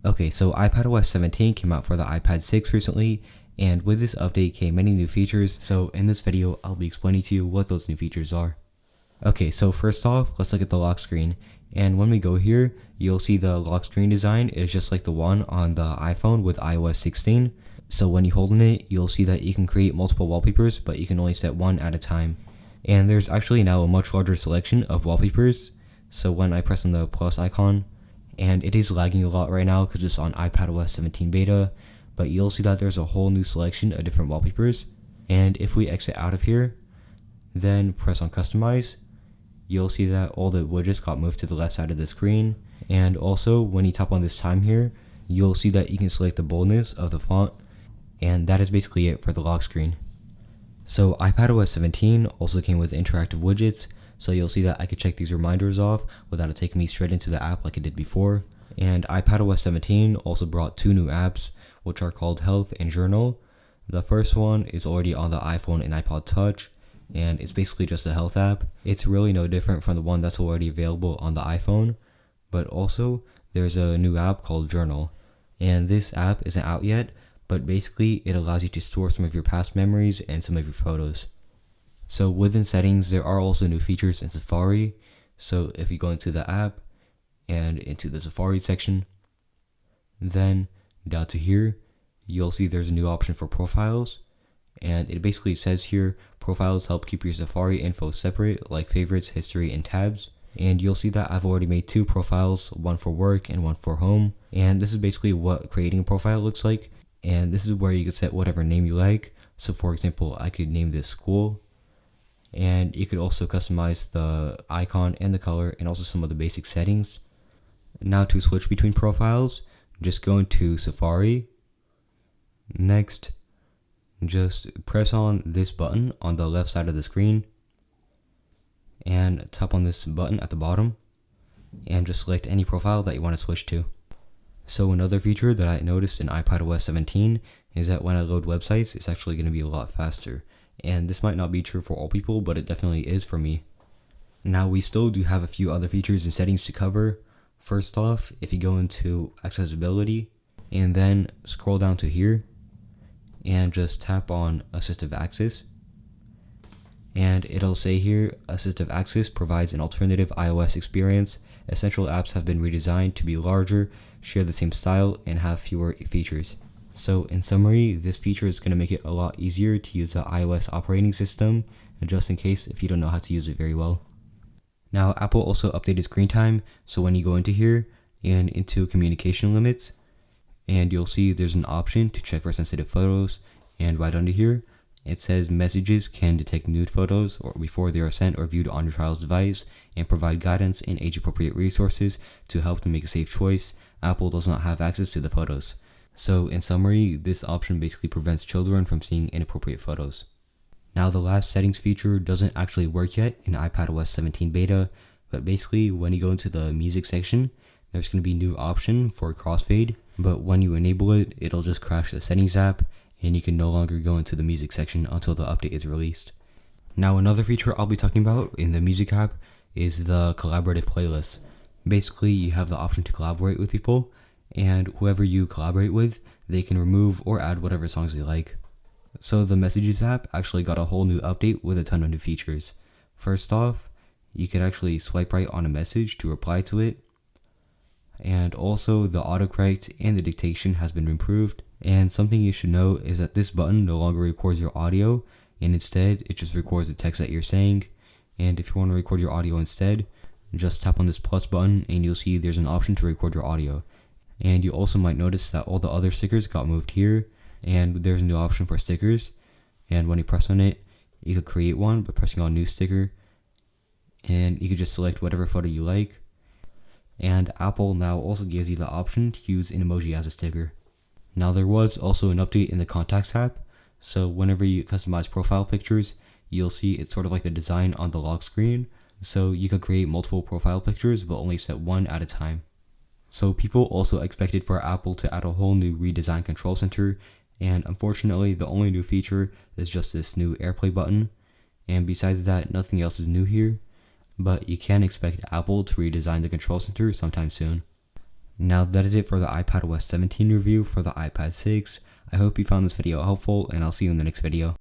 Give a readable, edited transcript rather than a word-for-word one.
Okay, so iPadOS 17 came out for the iPad 6 recently, and with this update came many new features, so in this video I'll be explaining to you what those new features are. Okay, so first off, let's look at the lock screen, and when we go here, you'll see the lock screen design is just like the one on the iPhone with iOS 16. So when you hold on it, you'll see that you can create multiple wallpapers, but you can only set one at a time. And there's actually now a much larger selection of wallpapers, so when I press on the plus icon, and it is lagging a lot right now because it's on iPadOS 17 beta, but you'll see that there's a whole new selection of different wallpapers. And if we exit out of here, then press on customize, you'll see that all the widgets got moved to the left side of the screen. And also when you tap on this time here, you'll see that you can select the boldness of the font, and that is basically it for the lock screen. So iPadOS 17 also came with interactive widgets, so you'll see that I could check these reminders off without it taking me straight into the app like it did before. And iPadOS 17 also brought two new apps, which are called Health and Journal. The first one is already on the iPhone and iPod Touch, and it's basically just a health app. It's really no different from the one that's already available on the iPhone, but also there's a new app called Journal. And this app isn't out yet, but basically it allows you to store some of your past memories and some of your photos. So within settings, there are also new features in Safari. So if you go into the app and into the Safari section, then down to here, you'll see there's a new option for profiles. And it basically says here, profiles help keep your Safari info separate, like favorites, history, and tabs. And you'll see that I've already made two profiles, one for work and one for home. And this is basically what creating a profile looks like. And this is where you can set whatever name you like. So for example, I could name this school. And you could also customize the icon and the color and also some of the basic settings. Now to switch between profiles, just go into Safari. Next, just press on this button on the left side of the screen and tap on this button at the bottom and just select any profile that you want to switch to. So another feature that I noticed in iPadOS 17 is that when I load websites, it's actually going to be a lot faster. And this might not be true for all people, but it definitely is for me. Now we still do have a few other features and settings to cover. First off, if you go into accessibility and then scroll down to here and just tap on assistive access, and it'll say here, assistive access provides an alternative iOS experience. Essential apps have been redesigned to be larger, share the same style, and have fewer features. So in summary, this feature is going to make it a lot easier to use the iOS operating system, and just in case if you don't know how to use it very well. Now Apple also updated screen time, so when you go into here and into communication limits, and you'll see there's an option to check for sensitive photos, and right under here it says messages can detect nude photos or before they are sent or viewed on your child's device and provide guidance and age appropriate resources to help them make a safe choice. Apple does not have access to the photos. So in summary, this option basically prevents children from seeing inappropriate photos. Now the last settings feature doesn't actually work yet in iPadOS 17 beta, but basically when you go into the music section, there's going to be a new option for crossfade, but when you enable it, it'll just crash the settings app and you can no longer go into the music section until the update is released. Now another feature I'll be talking about in the music app is the collaborative playlist. Basically you have the option to collaborate with people, and whoever you collaborate with, they can remove or add whatever songs they like. So the Messages app actually got a whole new update with a ton of new features. First off, you can actually swipe right on a message to reply to it. And also the autocorrect and the dictation has been improved. And something you should know is that this button no longer records your audio, and instead it just records the text that you're saying. And if you want to record your audio instead, just tap on this plus button and you'll see there's an option to record your audio. And you also might notice that all the other stickers got moved here, and there's a new option for stickers. And when you press on it, you could create one by pressing on new sticker, and you could just select whatever photo you like. And Apple now also gives you the option to use an emoji as a sticker. Now there was also an update in the Contacts app, so whenever you customize profile pictures, you'll see it's sort of like the design on the lock screen, so you can create multiple profile pictures but only set one at a time. So people also expected for Apple to add a whole new redesigned control center, and unfortunately the only new feature is just this new AirPlay button, and besides that nothing else is new here, but you can expect Apple to redesign the control center sometime soon. Now that is it for the iPadOS 17 review for the iPad 6. I hope you found this video helpful, and I'll see you in the next video.